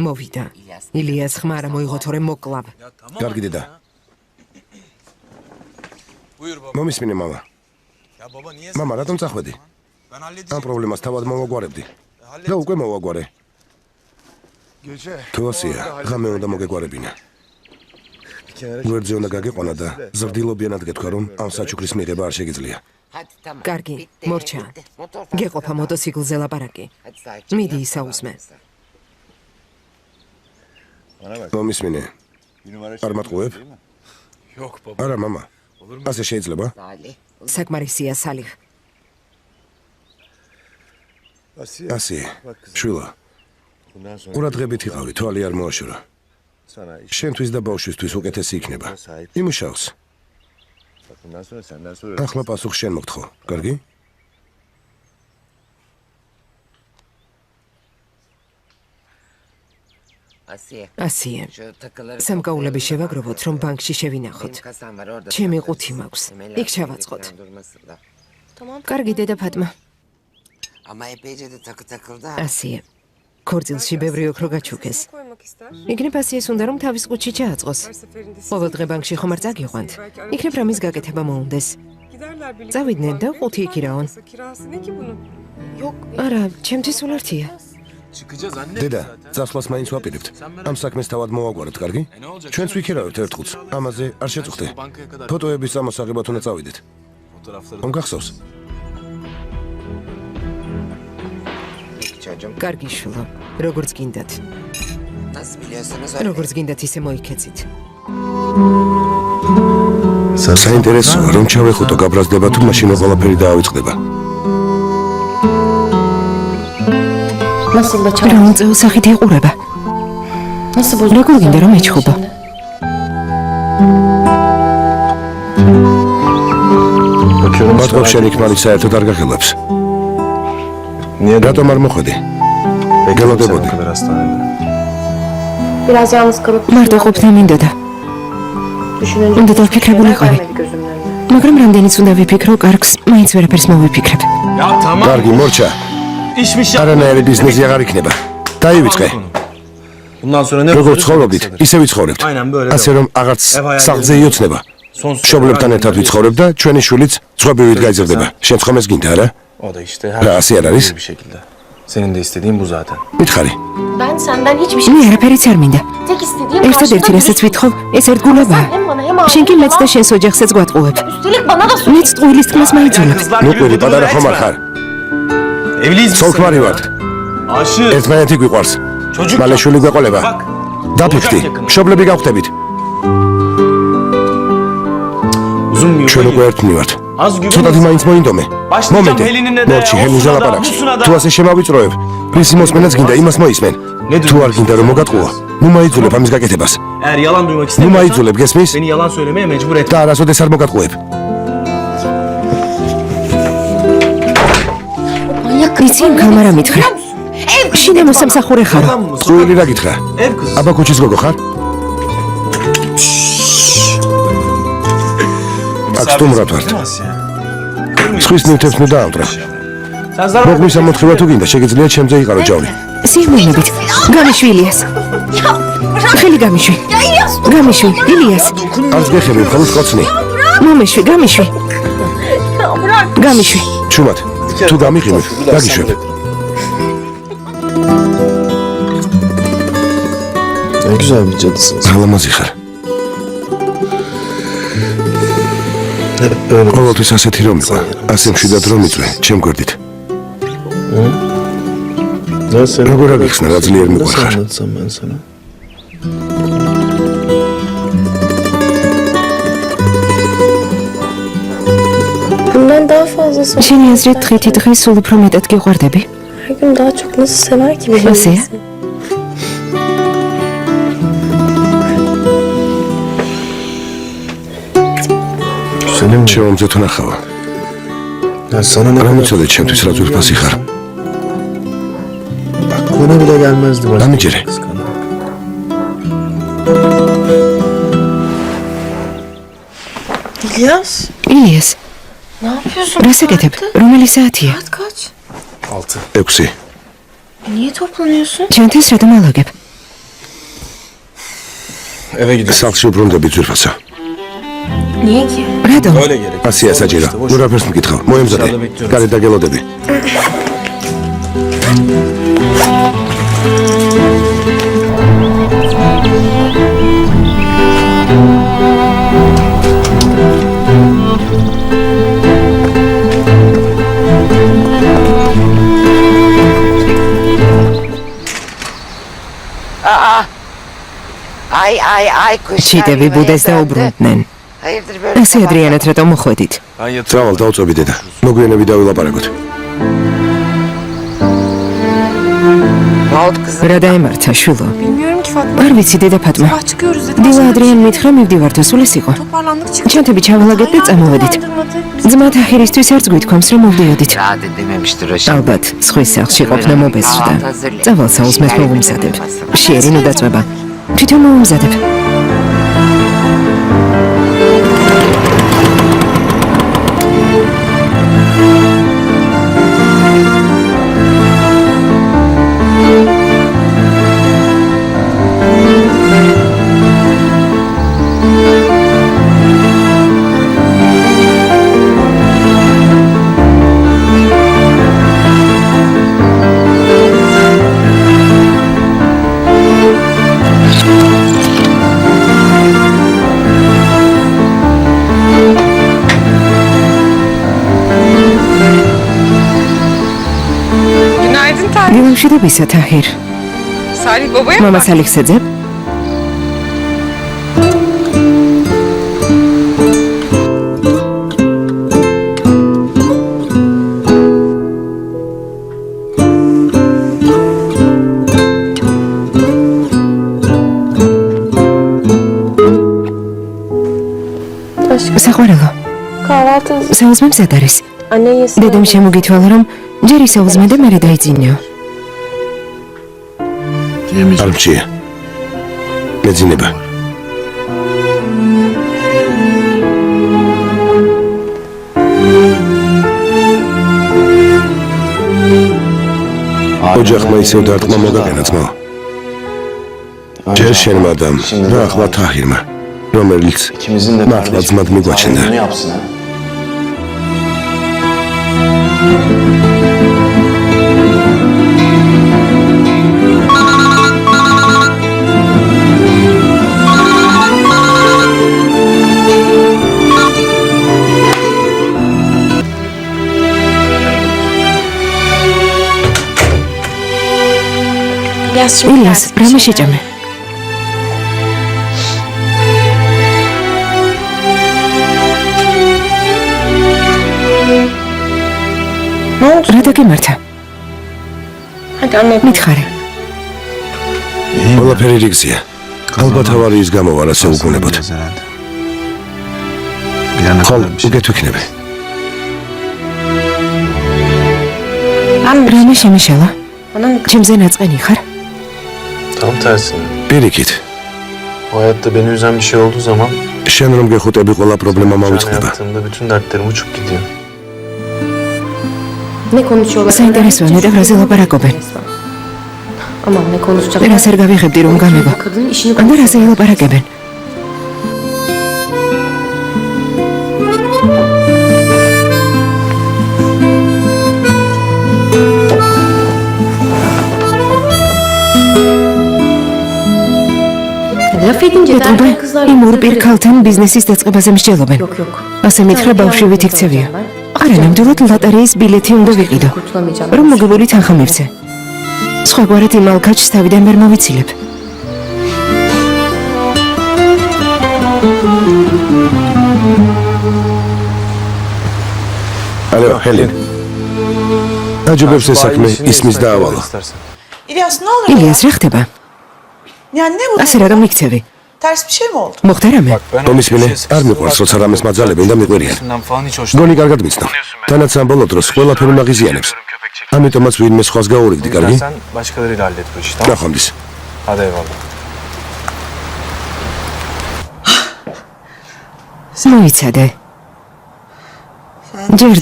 მოვიდა. ილიას ხმარა მოიღო თორემ მოკლავ. კარგი დედა. მომისმინე მამა. მამა, რატომ წახვედი? ამ პრობლემას თავად მოვაგვარებდი. და უკვე მოვაგვარე. თუ ასია, ღამე უნდა მოგეგვარებინა. გვერდზე უნდა გაგეყვანა და ზრდილობიანად გეთქვა, რომ ამ საჩუქრის მიღება არ შეგიძლია. კარგი, მორჩა. გეყოფა მოტოციკლზე ლაპარაკი. მიდი ისაუზმე. მომისმინე. არ მატყუებ? არა, მამა. ასე შეიძლება? საკმარისია, სალიხ. ასე, შვილა. ყურადღებით იყავი, თვალი არ მოაშორა. შენთვის და ბავშვისთვის უკეთესი იქნება. იმუშაოს. ახლა პასუხს შენ მოგთხო, კარგი? ასია. სამკაულები შევაგროვოთ, რომ ბანკში შევინახოთ. ჩემი ყუთი მაქვს. იქ შევაწყოთ. კარგი დედა ფატმა. ასია. ქორწილში ბევრი ოქრო გაჩუქეს. იქნებ ასიეს უნდა რომ თავის ყუთში ჩააწყოს. ყოველ დღე ბანკში ხომ არ წაგიყვანთ. იქნებ რამის გაკეთება მოუნდეს. წავიდნენ და ყუთი იქირაონ. არა, ჩემთვის ულერთია. დედა, წასვლას მაინც ვაპირებთ. ამ საქმეს თავად მოვაგვარებთ, კარგი? ჩვენც ვიქირავებთ ერთ ყუთს. ამაზე არ შეწუხდე. ფოტოების ამოსაღებად უნდა წავიდეთ. რომ გახსოვს. კარგი შვილო, როგორც გინდათ. როგორც გინდათ ისე მოიქეცით. საინტერესოა, რომ ჩავეხუტო გაბრაზდება თუ მაშინ ყველაფერი დაავიწყდება. რა უწეო სახით იყურება? როგორ გინდა რომ ეჩხუბო? მათგან შენ იქ მაინც საერთოდ არ გახელებს. რატომ არ მოხვედი? გელოდებოდი. მარტო ყოფნა მინდოდა. უნდა დავფიქრებულიყავი. მაგრამ რამდენიც უნდა ვიფიქრო, კარგს მაინც ვერაფერს მოვიფიქრებ. კარგი, მორჩა. არანაირი ბიზნესი აღარ იქნება. დაივიწყე. როგორც ცხოვრობდით, ისე ვიცხოვრებთ. ასე რომ აღარც სახლზე იოცნება. მშობლებთან ერთად ვიცხოვრებ და ჩვენი შვილიც ცხოვრებით გაიზრდება. შენ ხომ ეს გინდა, არა? რა, ასე არ არის? Senin de istediğin bu zaten. მითხარი. Ben senden hiçbir şey მე არაფერიც არ მინდა. tek istediğim ერთადერთი რასაც ვითხოვ, ეს ერთგულებაა. hem bana hem შენ კი მეც და შენს ოჯახსაც გვატყუებ. üstelik bana da მეც ტყუილის თქმას მაიძულებ. ნუკვირი პატარა ხომ არ ხარ? Evliyiz biz. სოლქმარი ვართ. Aşığız. ერთმანეთი გვიყვარს. Çocuk მალე შვილი გვეყოლება. Bak. დაფიქრდი. მშობლები გავხდებით. Uzun bir ჩვენ yol. უკვე ერთნი ვართ. Az güven. ცოტათი მაინც მოინდომე. Başlayacağım Helin'ine de. მორჩი, ჰელინზე ლაპარაკს. თუ ასე შემავიწროებ, პრინცი მოსმენაც გინდა, იმას მოისმენ. თუ არ გინდა რომ მოგატყუო, ნუ მაიძულებ ამის გაკეთებას. Eğer yalan duymak ნუ istemiyorsan მაიძულებ, გესმის? beni yalan söylemeye mecbur et. და არასოდეს არ მოგატყუებ. იცი იმ ქალმა რა მითხრა? შინე მოსამსახურე ხარო. წუილი რა გითხრა? Ev kızı. აბა ქუჩის გოგო ხარ? აქ სტუმრად ვართ. სხვის ნივთებს ნუ დაამტვრე. Sen zarar მოგმის ამოთხება თუ გინდა, შეგიძლია ჩემზე იყარო ჯავრი. სიამოვნებით. გამიშვი ილიას. ხელი გამიშვი. გამიშვი, ილიას. არც გეხები, მხოლოდ ყოცნი. მომეშვი, გამიშვი. გამიშვი. ჩუმად, თუ გამიყიმებ, დაგიშვებ. Ne güzel bir cadısın. სალამაზი ხარ. Hep böyle. ყოველთვის ასეთი რომ იყო, ასე მშვიდად რომ იწვე, ჩემ გვერდით. Ya sen როგორ აღიხსნა, რა ძლიერ nasıl მიყვარხარ. anlatsam ben sana? Bundan daha fazlası. შენი აზრით დღითი დღე სულ უფრო მეტად გიყვარდები? Her gün daha çok nasıl sever ki bir Nasıl ya? insan? Senin mi? შემომძე თუ ნახავა. Ya sana ne რა kadar... მიცოდე ჩემთვის რა ძვირფასი ხარ. Aklına bile gelmezdi başka. დამიჯერე. Kıskanmak. İlyas, ილიას, ne yapıyorsun? რას ეკეთებ? რომელი საათია? Saat kaç? 6. 6. Niye toplanıyorsun? ჩემთვის რა დამალაგებ? Eve gidiyoruz. სახლში უბრუნდები ძვირფასო. Niye ki? რატომ? Öyle gerek. ასია საჭირო. ნუ რაფერს მკითხავ. მოემზადე. გარეთ დაგელოდები. Ay kuş. ჩიტები ბუდეს დაუბრუნდნენ. Hayırdır böyle? ასე ადრიანად რატომ მოხვედით? წავალ დავწობი დედა. მოგვიანები დავილაპარაკოთ. Ne oldu kızım? რა დაემართა შვილო? Bilmiyorum ki Fatma. არ ვიცი დედა ფატმა. Sabah çıkıyoruz dedi. დილა ადრიან მითხრა მივდივართ სულეს იყო. Toparlandık çıktık. ჩანთები ჩავალაგეთ და წამოვედით. ძმა თახირისთვის არც გვითქვამს რომ მოვდიოდით. Rahat edememiştir o şimdi. ალბათ სხვის სახლში ყოფნა მობეზრდა. წავალ საუზმეს მოვუმზადებ. შეერი ნუ დაწვება. თვითონ მოვუმზადებ. Günaydın Tarık. დილამშვიდობისა თაჰირ. Salih babaya mı? მამა სალიხს ეძებ? Aşkım საყვარელო, kahvaltı hazır. საუზმე მზად არის. Anne yesin. დედამ შემოგითვალა რომ ჯერ ისაუზმე და მერე დაიძინიო. არ მჭია. მეძინება. ოჯახმა ისევ დარტყმა მოგაგენა ძმაო. ჯერ შენმა და ახლა თაჰირმა, რომელიც İkimizin de მართლა kardeşi ძმად მიგვაჩნდა. bunu yapsın ha. İlyas şimdi ილიას, gelsin. რამე შეჭამე? Ne oldu? რა დაგემართა? Hadi anlat. მითხარე. ყველაფერი რიგზია. ალბათ ავარიის გამო არ ასე უგუნებოდ. ხალ უგეთ ვიქნები. Ben mi? რამე შემიშალა? Bana mı? ჩემზე ნაწყენი ხარ? Tam tersine. პირიქით, O hayatta beni üzen bir şey olduğu zaman შენ რომ გეხუტები ყველა პრობლემა şu an მავიწყდება. hayatımda bütün dertlerim uçup gidiyor. Ne konuşuyorlar? საინტერესოა ნეტევ რაზე ლაპარაკობენ. Aman ne konuşacaklar? რას არ გავიღებდი რომ გამეგო. Kadının işini ან და რაზე konuşuyor. ელაპარაკებენ? Laf edince ეტყობა derken kızlar... იმ ორ პირქალთან ბიზნესის დაწყებაზე მსჯელობენ. Yok yok. ასე მითხრა ბავშვი ვითიქცევია. არა, ნამდვილად ლატარიის ბილეთი უნდა ვიყიდო. Kurtulamayacağım. რომ მოგებული თანხა მივცე. სხვაგვარად იმ ალქაჩს თავიდან ვერ მოვიცილებ. ალო, ჰელენ. აჯობებს ეს საქმე ისმის დაავალო. İlyas ne oluyor? ილიას, რა ხდება? Yani ne bu? ასე რატომ იქცევი? Ters bir şey mi oldu? მოხდა რამე? მომისმინე, არ მიყვარს, როცა რამეს მაძალებენ და მიყვერიან. falan hiç hoşlanmıyorum. გონი კარგად მიცნო. თანაც ამ ბოლო დროს ყველაფერი მაგიზიანებს. ამიტომაც ვინმე სხვას გაურიგდი, კარგი? Sen başkalarıyla hallet bu işi, tamam? ნახვამდის. Hadi eyvallah. მოიცადე. ჯერ